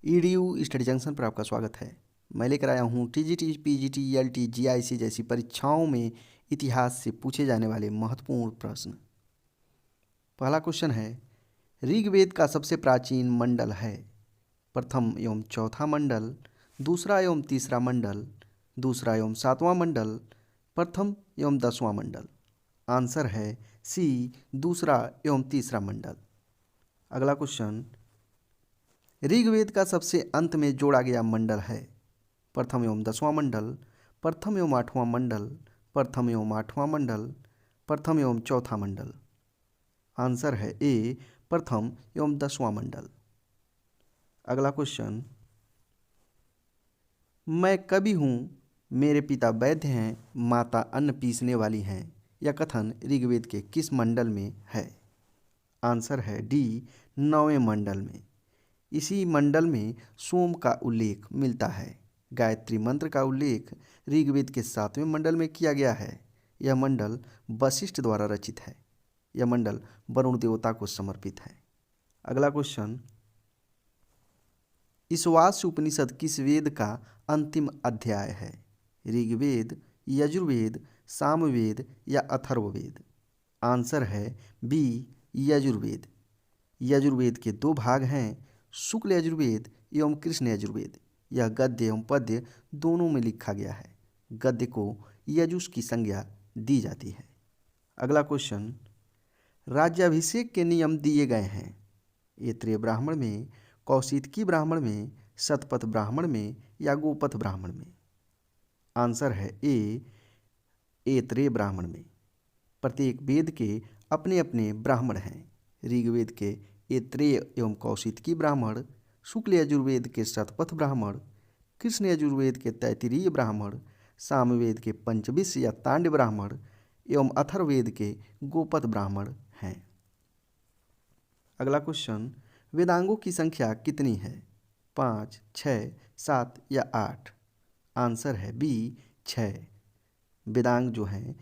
EDU study junction पर आपका स्वागत है। मैं लेकर आया हूँ टीजीटी, पीजीटी, ईएलटी, जीआईसी जैसी परीक्षाओं में इतिहास से पूछे जाने वाले महत्वपूर्ण प्रश्न। पहला क्वेश्चन है, ऋग्वेद का सबसे प्राचीन मंडल है? प्रथम एवं चौथा मंडल, दूसरा एवं तीसरा मंडल, दूसरा एवं सातवां मंडल, प्रथम एवं 10वां मंडल। आंसर है सी, दूसरा एवं तीसरा मंडल। अगला क्वेश्चन, ऋग्वेद का सबसे अंत में जोड़ा गया मंडल है? प्रथम एवं 10वां मंडल, प्रथम एवं 8वां मंडल, प्रथम एवं 8वां मंडल, प्रथम एवं चौथा मंडल। आंसर है ए, प्रथम एवं 10वां मंडल। अगला क्वेश्चन, मैं कवि हूँ, मेरे पिता वैद्य हैं, माता अन्न पीसने वाली हैं, यह कथन ऋग्वेद के किस मंडल में है? आंसर है डी, 9वें मंडल में। इसी मंडल में सोम का उल्लेख मिलता है। गायत्री मंत्र का उल्लेख ऋग्वेद के 7वें मंडल में किया गया है। यह मंडल वशिष्ठ द्वारा रचित है। यह मंडल वरुण देवता को समर्पित है। अगला क्वेश्चन, ईशावास्य उपनिषद किस वेद का अंतिम अध्याय है? ऋग्वेद, यजुर्वेद, सामवेद या अथर्ववेद? आंसर है बी, यजुर्वेद। यजुर्वेद के 2 भाग हैं, शुक्ल यजुर्वेद एवं कृष्ण यजुर्वेद। यह गद्य एवं पद्य दोनों में लिखा गया है। गद्य को यजुष की संज्ञा दी जाती है। अगला क्वेश्चन, राज्याभिषेक के नियम दिए गए हैं? ऐत्रेय ब्राह्मण में, कौशितकी ब्राह्मण में, शतपथ ब्राह्मण में या गोपथ ब्राह्मण में? आंसर है ए, ऐत्रेय ब्राह्मण में। प्रत्येक वेद के अपने अपने ब्राह्मण हैं। ऋग्वेद के ऐत्रेय एवं कौशितकी ब्राह्मण, शुक्ल यजुर्वेद के शतपथ ब्राह्मण, कृष्ण यजुर्वेद के तैत्तिरीय ब्राह्मण, सामवेद के पंचविश या तांड्य ब्राह्मण एवं अथर्ववेद के गोपथ ब्राह्मण हैं। अगला क्वेश्चन, वेदांगों की संख्या कितनी है? 5, 6, 7 या 8? आंसर है बी, 6। वेदांग जो हैं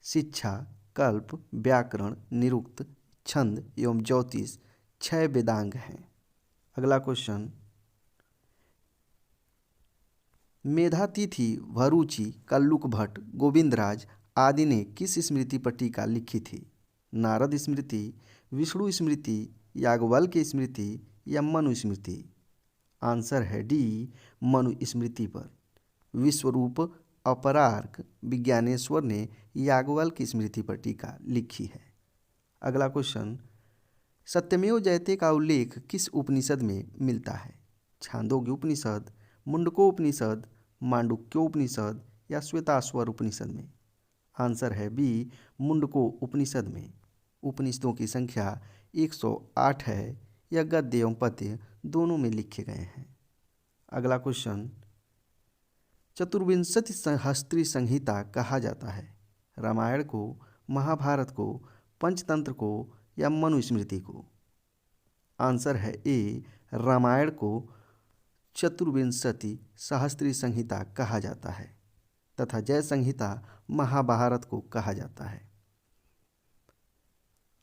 शिक्षा, कल्प, व्याकरण, निरुक्त, छंद एवं ज्योतिष 6 वेदांग हैं। अगला क्वेश्चन, मेधातिथि, भरूची, कल्लुक भट्ट, गोविंदराज आदि ने किस स्मृति पर टीका लिखी थी? नारद स्मृति, विष्णु स्मृति, याज्ञवल्क्य की स्मृति या मनु स्मृति? आंसर है डी, मनु स्मृति पर। विश्वरूप अपरार्क विज्ञानेश्वर ने याज्ञवल्क्य की स्मृति पर टीका लिखी है। अगला क्वेश्चन, सत्यमेव जयते का उल्लेख किस उपनिषद में मिलता है? छांदोग्य उपनिषद, मुंडकोपनिषद, मांडुक्योपनिषद या श्वेताश्वर उपनिषद में? आंसर है बी, मुंडको उपनिषद में। उपनिषदों की संख्या 108 है। यह गद्य एवं पद्य दोनों में लिखे गए हैं। अगला क्वेश्चन, चतुर्विंशति सहस्त्री संहिता कहा जाता है? रामायण को, महाभारत को, पंचतंत्र को या मनुस्मृति को? आंसर है ए, रामायण को चतुर्विंशति सहस्त्री संहिता कहा जाता है तथा जय संहिता महाभारत को कहा जाता है।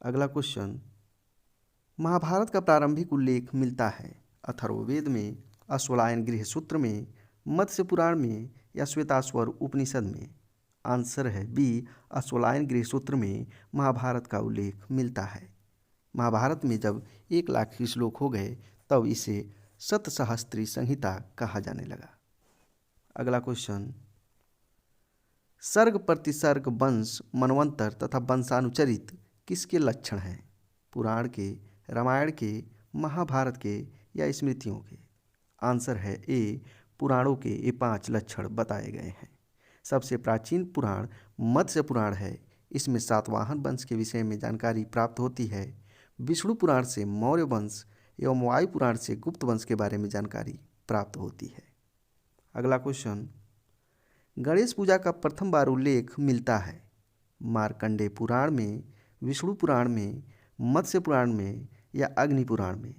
अगला क्वेश्चन, महाभारत का प्रारंभिक उल्लेख मिलता है अथर्ववेद में, अश्वलायन गृह सूत्र में, मत्स्य पुराण में या श्वेताश्वर उपनिषद में? आंसर है बी, अश्वलायन गृह सूत्र में महाभारत का उल्लेख मिलता है। महाभारत में जब 1 लाख श्लोक हो गए तब इसे शतसहस्त्री संहिता कहा जाने लगा। अगला क्वेश्चन, सर्ग प्रतिसर्ग वंश मनवंतर तथा वंशानुचरित किसके लक्षण हैं? पुराण के, रामायण के, महाभारत के या स्मृतियों के? आंसर है ए, पुराणों के ये 5 लक्षण बताए गए हैं। सबसे प्राचीन पुराण मत्स्य पुराण है। इसमें सातवाहन वंश के विषय में जानकारी प्राप्त होती है। विष्णु पुराण से मौर्य वंश एवं वायु पुराण से गुप्त वंश के बारे में जानकारी प्राप्त होती है। अगला क्वेश्चन, गणेश पूजा का प्रथम बार उल्लेख मिलता है? मार्कंडेय पुराण में, विष्णु पुराण में, मत्स्य पुराण में या अग्नि पुराण में?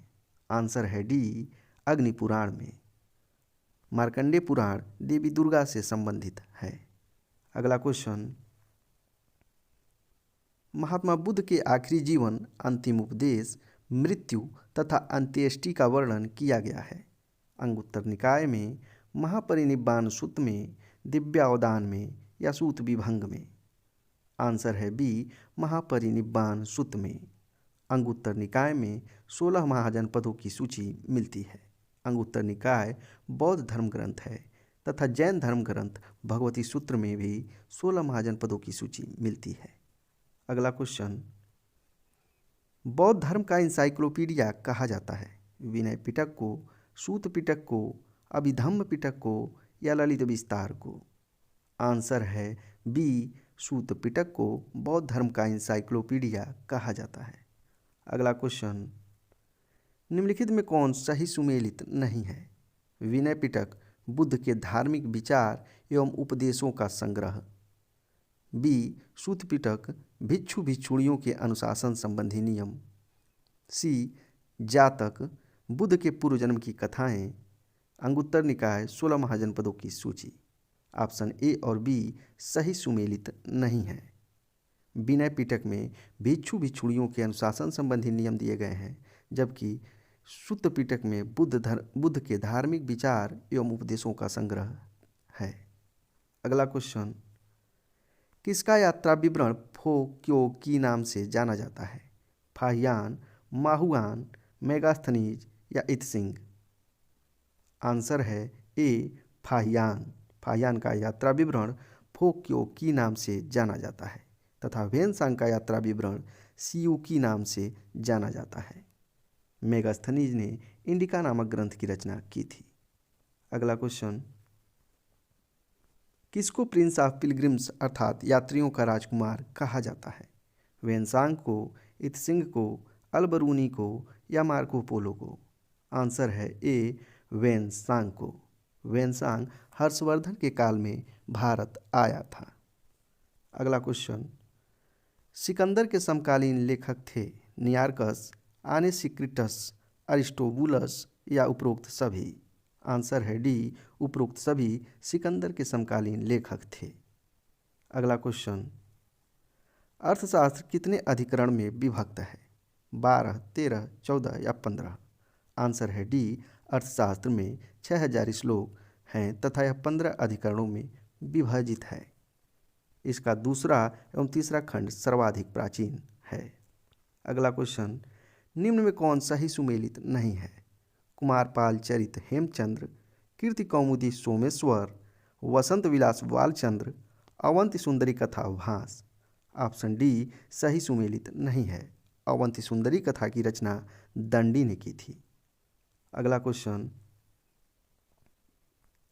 आंसर है डी, अग्नि पुराण में। मार्कंडेय पुराण देवी दुर्गा से संबंधित है। अगला क्वेश्चन, महात्मा बुद्ध के आखिरी जीवन, अंतिम उपदेश, मृत्यु तथा अंत्येष्टि का वर्णन किया गया है? अंगुत्तर निकाय में, महापरिनिब्बाण सूत्र में, दिव्यावदान में या सूत विभंग में? आंसर है बी, महापरिनिब्बाण सूत्र में। अंगुत्तर निकाय में 16 महाजनपदों की सूची मिलती है। अंगुत्तर निकाय बौद्ध धर्म ग्रंथ है तथा जैन धर्म ग्रंथ भगवती सूत्र में भी 16 महाजनपदों की सूची मिलती है। अगला क्वेश्चन, बौद्ध धर्म का इंसाइक्लोपीडिया कहा जाता है? विनय पिटक को, सूत पिटक को, अभिधम्म पिटक को या ललित विस्तार को? आंसर है बी, सूत पिटक को बौद्ध धर्म का इंसाइक्लोपीडिया कहा जाता है। अगला क्वेश्चन, निम्नलिखित में कौन सही सुमेलित नहीं है? विनय पिटक बुद्ध के धार्मिक विचार एवं उपदेशों का संग्रह, बी, सूत पिटक भिक्षु भिक्षुणियों के अनुशासन संबंधी नियम, सी, जातक बुद्ध के पूर्व जन्म की कथाएं, अंगुत्तर निकाय 16 महाजनपदों की सूची। ऑप्शन ए और बी सही सुमेलित नहीं है। विनय पिटक में भिक्षु भिक्षुणियों के अनुशासन संबंधी नियम दिए गए हैं, जबकि सूत पिटक में बुद्ध के धार्मिक विचार एवं उपदेशों का संग्रह है। अगला क्वेश्चन, किसका यात्रा विवरण फो क्यो की नाम से जाना जाता है? फाहियान, माहुआन, मेगास्थनीज या इत्सिंग? आंसर है ए, फाहियान। फाहियान का यात्रा विवरण फो क्यो की नाम से जाना जाता है तथा वेनसांग का यात्रा विवरण सीयू की नाम से जाना जाता है। मेगास्थनीज ने इंडिका नामक ग्रंथ की रचना की थी। अगला क्वेश्चन, किसको प्रिंस ऑफ पिलग्रिम्स अर्थात यात्रियों का राजकुमार कहा जाता है? वेनसांग को, इत्सिंग को, अलबरूनी को या मार्को पोलो को? आंसर है ए, वेनसांग को। वेनसांग हर्षवर्धन के काल में भारत आया था। अगला क्वेश्चन, सिकंदर के समकालीन लेखक थे? नियार्कस, आनेसिक्रिटस, अरिस्टोबुलस या उपरोक्त सभी? आंसर है डी, उपरोक्त सभी सिकंदर के समकालीन लेखक थे। अगला क्वेश्चन, अर्थशास्त्र कितने अधिकरण में विभक्त है? 12, 13, 14 या 15? आंसर है डी, अर्थशास्त्र में 6000 श्लोक हैं तथा यह 15 अधिकरणों में विभाजित है। इसका दूसरा एवं तीसरा खंड सर्वाधिक प्राचीन है। अगला क्वेश्चन, निम्न में कौन सही सुमेलित नहीं है? कुमारपाल चरित हेमचंद्र, कीर्ति कौमुदी सोमेश्वर, वसंत विलास बालचंद्र, अवंती सुंदरी कथा भास? ऑप्शन डी सही सुमेलित नहीं है। अवंती सुंदरी कथा की रचना दंडी ने की थी। अगला क्वेश्चन,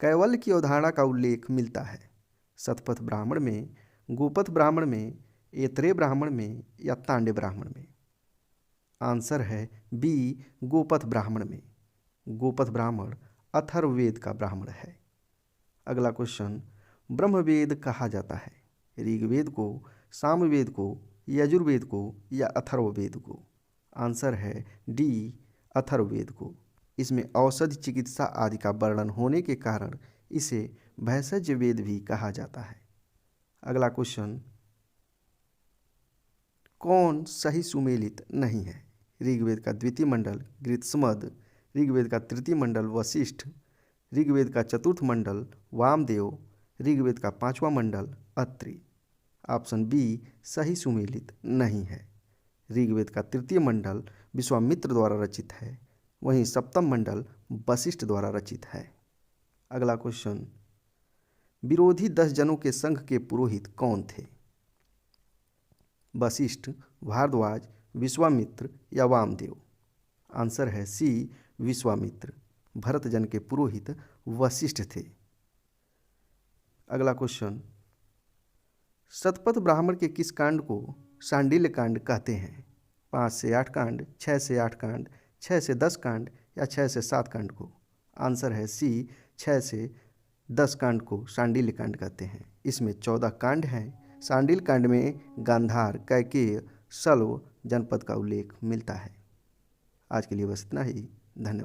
कैवल्य की अवधारणा का उल्लेख मिलता है? शतपथ ब्राह्मण में, गोपथ ब्राह्मण में, ऐतरेय ब्राह्मण में या तांडे ब्राह्मण में? आंसर है बी, गोपथ ब्राह्मण में। गोपथ ब्राह्मण अथर्ववेद का ब्राह्मण है। अगला क्वेश्चन, ब्रह्मवेद कहा जाता है? ऋग्वेद को, सामवेद को, यजुर्वेद को या अथर्ववेद को? आंसर है डी, अथर्ववेद को। इसमें औषधि, चिकित्सा आदि का वर्णन होने के कारण इसे भैषज वेद भी कहा जाता है। अगला क्वेश्चन, कौन सही सुमेलित नहीं है? ऋग्वेद का द्वितीय मंडल गृत्समद, ऋग्वेद का तृतीय मंडल वशिष्ठ, ऋग्वेद का चतुर्थ मंडल वामदेव, ऋग्वेद का 5वां मंडल अत्रि? ऑप्शन बी सही सुमेलित नहीं है। ऋग्वेद का तृतीय मंडल विश्वामित्र द्वारा रचित है, वहीं सप्तम मंडल वशिष्ठ द्वारा रचित है। अगला क्वेश्चन, विरोधी 10 जनों के संघ के पुरोहित कौन थे? वशिष्ठ, भारद्वाज, विश्वामित्र या वामदेव? आंसर है सी, विश्वामित्र। भरत जन के पुरोहित वशिष्ठ थे। अगला क्वेश्चन, शतपथ ब्राह्मण के किस कांड को शांडिल्य कांड कहते हैं? 5 से 8 कांड, 6 से 8 कांड, 6 से 10 कांड या 6 से 7 कांड को? आंसर है सी, 6 से 10 कांड को शांडिल्य कांड कहते हैं। इसमें 14 कांड हैं। शांडिल्य कांड में गांधार, कैकेय, सल्व जनपद का उल्लेख मिलता है। आज के लिए बस इतना ही। धन्यवाद।